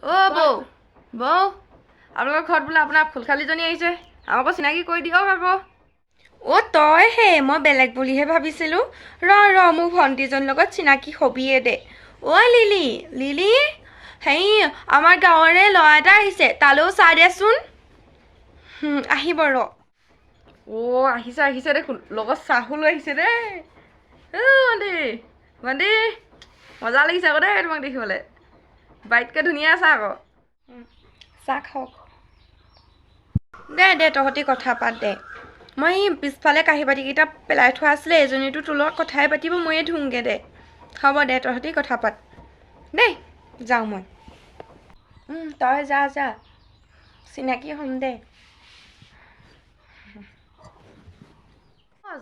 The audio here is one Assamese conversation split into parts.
অ' বৌ বৌ আপোনালোকৰ ঘৰত বোলে আপোনাৰ ফুলখালিজনী আহিছে আমাকো চিনাকি কৰি দিয়ক আকৌ অ' তই হে মই বেলেগ বুলিহে ভাবিছিলোঁ ৰ মোৰ ভণ্টিজনীৰ লগত চিনাকি হবিয়ে দে অ' লিলি লিলি হেৰি আমাৰ গাঁৱৰে ল'ৰা এটা আহিছে তালৈও চাহ দেচোন আহিব ৰ অ' আহিছে দেখোন লগত চাহো লৈ আহিছে দেই ভণ্টি ভণ্টি মজা লাগিছে আকৌ দেই তোমাক দেখিবলৈ বাইতকৈ ধুনীয়া আছা আকৌ চাহ খাওক দে তহঁতি কথা পাত দে মই পিছফালে কাঁহী বাতিকেইটা পেলাই থোৱা আছিলে এজনীটো তোৰ লগত কথাই পাতিব ময়ে ধুওঁগৈ দে হ'ব দে তহঁতি কথা পাত দেই যাওঁ মই তই যা চিনাকি হ'ম দে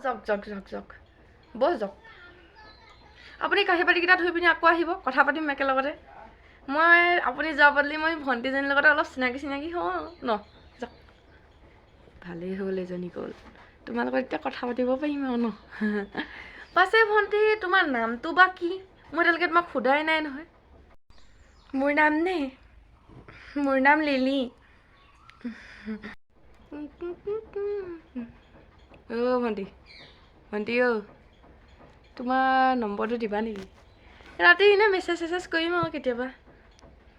যাওক বছ যাওক আপুনি কাঁহী বাতিকেইটা ধুই পিনি আকৌ আহিব কথা পাতিম একেলগতে মই আপুনি যোৱা বদলি মই ভণ্টিজনীৰ লগতে অলপ চিনাকি হওঁ ন যাওক ভালেই হ'ল এজনী গ'ল তোমাৰ লগত এতিয়া কথা পাতিব পাৰিম আৰু ন পাছে ভণ্টি তোমাৰ নামটো বা কি মই এতিয়ালৈকে তোমাক সোধাই নাই নহয় মোৰ নাম লিলি অ' ভণ্টি অ' তোমাৰ নম্বৰটো দিবা নেকি ৰাতি এনেই মেছেজ কৰিম আৰু কেতিয়াবা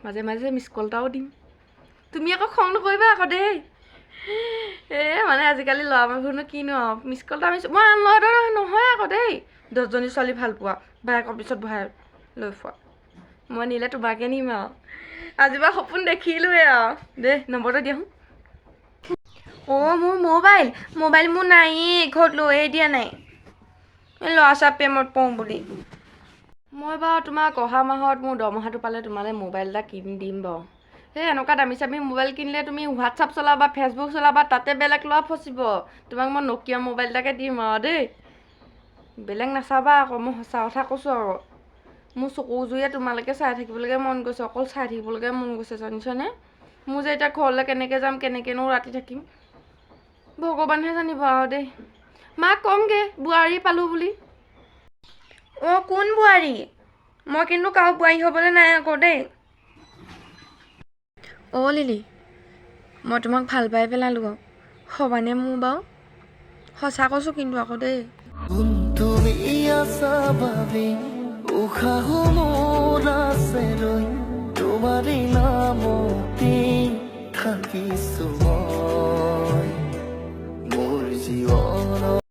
মাজে মিছ কল এটাও দিম তুমি আকৌ খং নকৰিবা আকৌ দেই মানে আজিকালি ল'ৰা মানুহনো কিনো আৰু মিছ কল এটা মাৰিছোঁ মই আন ল'ৰা নহয় আকৌ দেই 10জনী ছোৱালী ভাল পোৱা ভায়েকৰ পিছত ভৰাই লৈ ফুৱা মই নিলে তোমাকে নিম আৰু আজিবা সপোন দেখিলোৱে আৰু দেই নম্বৰটো দিয়াচোন অ' মোৰ মোবাইল মোৰ নায়েই ঘৰত লৈয়ে দিয়া নাই ল'ৰা ছোৱালী প্ৰেমত পওঁ বুলি মই বাৰু তোমাক অহা মাহত মোৰ দৰমহাটো পালে তোমালৈ মোবাইল এটা কিনি দিম বাৰু সেই এনেকুৱা দামী মোবাইল কিনিলে তুমি হোৱাটছআপ চলাবা ফেচবুক চলাবা তাতে বেলেগ ল'ৰা ফচিব তোমাক মই নকিয়া মোবাইল এটাকে দিম আৰু দেই বেলেগ নাচাবা আকৌ মই সঁচা কথা কৈছোঁ আৰু মোৰ চকু জুয়ে তোমালৈকে চাই থাকিবলৈকে মন গৈছে অকল চাই থাকিবলৈকে মন গৈছে জানিছনে মোৰ যে এতিয়া ঘৰলৈ কেনেকৈ যাম কেনেকৈনো ৰাতি থাকিম ভগৱানহে জানিব আৰু দেই মাক ক'মগৈ বোৱাৰী পালোঁ বুলি অ' কোন বোৱাৰী মই কিন্তু কাৰো বোৱাৰী হ'বলৈ নাই আকৌ দেই অ' লিলি মই তোমাক ভাল পাই পেলালোঁ বাৰু হ'বানে মোৰ বাৰু সঁচা কৈছোঁ কিন্তু আকৌ দেই তুমি আছা বাবে উশাহ মোৰ আছে ৰৈ তোমাৰে নামতে থাকিছো মই মোৰ জীৱন